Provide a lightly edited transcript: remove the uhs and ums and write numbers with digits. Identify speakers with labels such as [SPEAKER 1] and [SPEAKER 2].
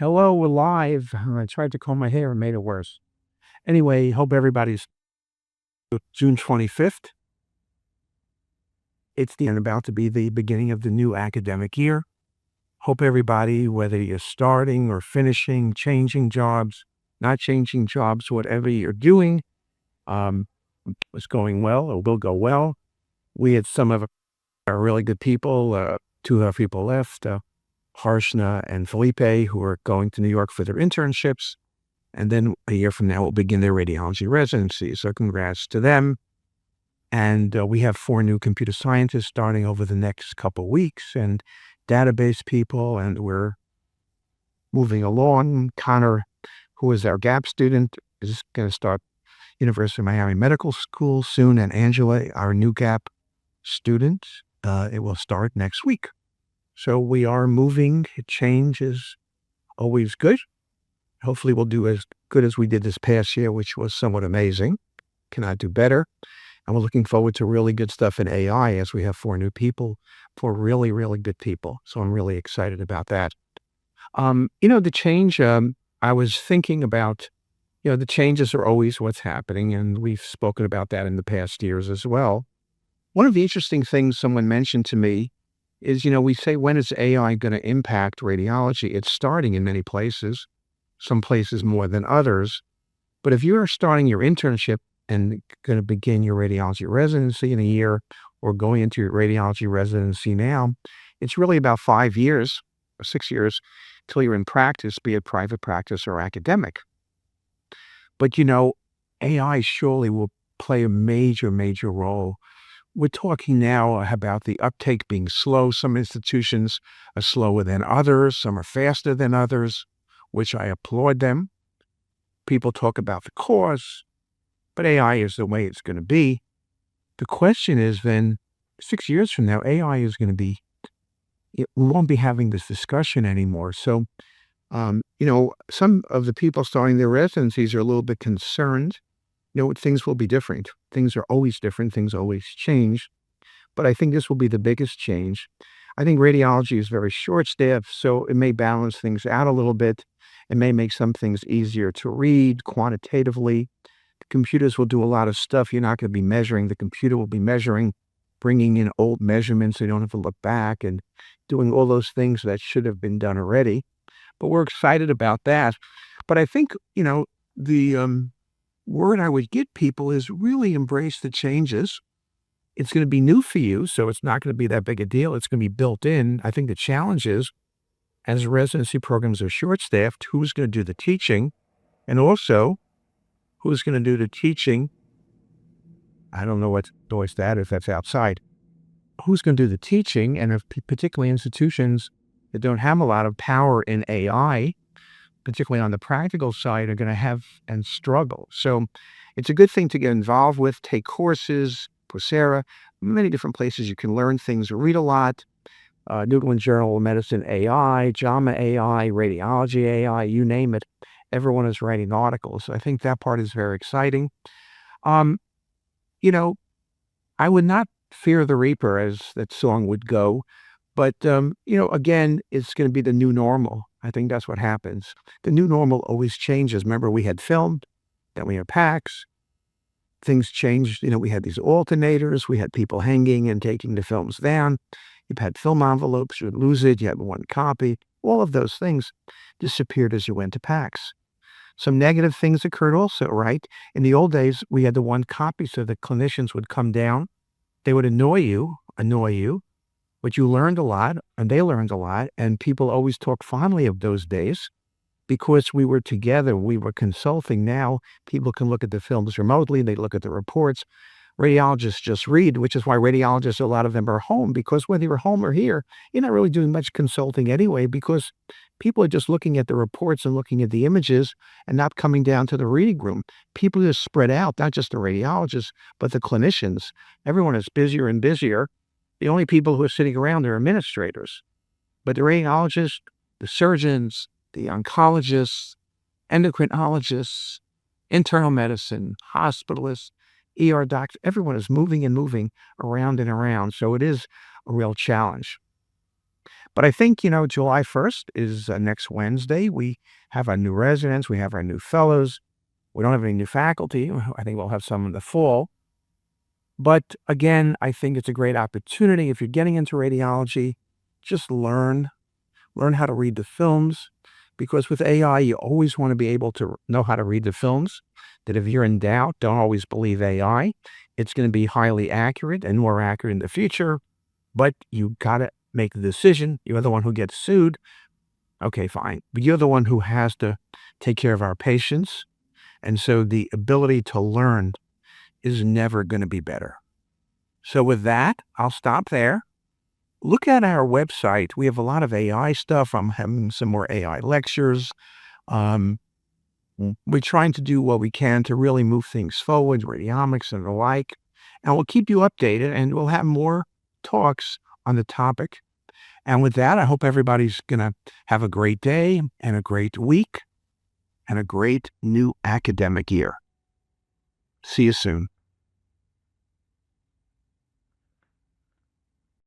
[SPEAKER 1] Hello, we're live. I tried to comb my hair and made it worse. Anyway, hope everybody's June 25th. It's about to be the beginning of the new academic year. Hope everybody, whether you're starting or finishing, changing jobs, not changing jobs, whatever you're doing, um, is going well or will go well. We had some of our really good people, two of our people left, Harshna and Felipe, who are going to New York for their internships. And then a year from now, will begin their radiology residency. So congrats to them. And we have 4 new computer scientists starting over the next couple weeks and database people. And we're moving along. Connor, who is our GAP student, is going to start University of Miami Medical School soon. And Angela, our new GAP student, it will start next week. So we are moving. Change is always good. Hopefully we'll do as good as we did this past year, which was somewhat amazing. Cannot do better. And we're looking forward to really good stuff in AI as we have 4 new people, 4 really, really good people. So I'm really excited about that. The change, I was thinking about, the changes are always what's happening. And we've spoken about that in the past years as well. One of the interesting things someone mentioned to me is, we say, when is AI going to impact radiology? It's starting in many places. Some places more than others. But if you are starting your internship and going to begin your radiology residency in a year or going into your radiology residency now, it's really about 5 years or 6 years till you're in practice, be it private practice or academic. But, AI surely will play a major, major role. We're talking now about the uptake being slow. Some institutions are slower than others. Some are faster than others, which I applaud them. People talk about the cost, but AI is the way it's going to be. The question is then, 6 years from now, AI is going to be, we won't be having this discussion anymore. So, some of the people starting their residencies are a little bit concerned. Things will be different. Things are always different. Things always change. But I think this will be the biggest change. I think radiology is very short-staffed, so it may balance things out a little bit. It may make some things easier to read quantitatively. The computers will do a lot of stuff you're not going to be measuring. The computer will be measuring, bringing in old measurements so you don't have to look back and doing all those things that should have been done already. But we're excited about that. But I think, the word I would give people is really embrace the changes. It's going to be new for you, so it's not going to be that big a deal. It's going to be built in. I think the challenge is, as residency programs are short-staffed, who's going to do the teaching? And also, who's going to do the teaching? I don't know what noise that is, if that's outside. Who's going to do the teaching? And if particularly institutions that don't have a lot of power in AI, particularly on the practical side, are going to have and struggle. So it's a good thing to get involved with, take courses, Coursera, many different places you can learn things, read a lot. New England Journal of Medicine AI, JAMA AI, Radiology AI, you name it. Everyone is writing articles. I think that part is very exciting. I would not fear the reaper, as that song would go. But, again, it's going to be the new normal. I think that's what happens. The new normal always changes. Remember, we had film, then we had PACS. Things changed. We had these alternators. We had people hanging and taking the films down. You've had film envelopes. You'd lose it. You had one copy. All of those things disappeared as you went to PACS. Some negative things occurred also, right? In the old days, we had the one copy, so the clinicians would come down. They would annoy you, but you learned a lot, and they learned a lot, and people always talk fondly of those days because we were together, we were consulting. Now people can look at the films remotely, they look at the reports. Radiologists just read, which is why radiologists, a lot of them are home, because whether you're home or here, you're not really doing much consulting anyway, because people are just looking at the reports and looking at the images and not coming down to the reading room. People are spread out, not just the radiologists, but the clinicians. Everyone is busier and busier. The only people who are sitting around are administrators. But the radiologists, the surgeons, the oncologists, endocrinologists, internal medicine, hospitalists, ER doctors, everyone is moving and moving around and around. So it is a real challenge. But I think, July 1st is next Wednesday. We have our new residents, we have our new fellows. We don't have any new faculty. I think we'll have some in the fall. But again, I think it's a great opportunity. If you're getting into radiology, just learn how to read the films, because with AI, you always want to be able to know how to read the films. That if you're in doubt, don't always believe AI. It's going to be highly accurate and more accurate in the future, but you got to make the decision. You're the one who gets sued. Okay, fine. But you're the one who has to take care of our patients. And so the ability to learn is never going to be better. So with that, I'll stop there. Look at our website. We have a lot of AI stuff. I'm having some more AI lectures. Um, we're trying to do what we can to really move things forward, radiomics and the like. And we'll keep you updated and we'll have more talks on the topic. And with that, I hope everybody's going to have a great day and a great week and a great new academic year. See you soon.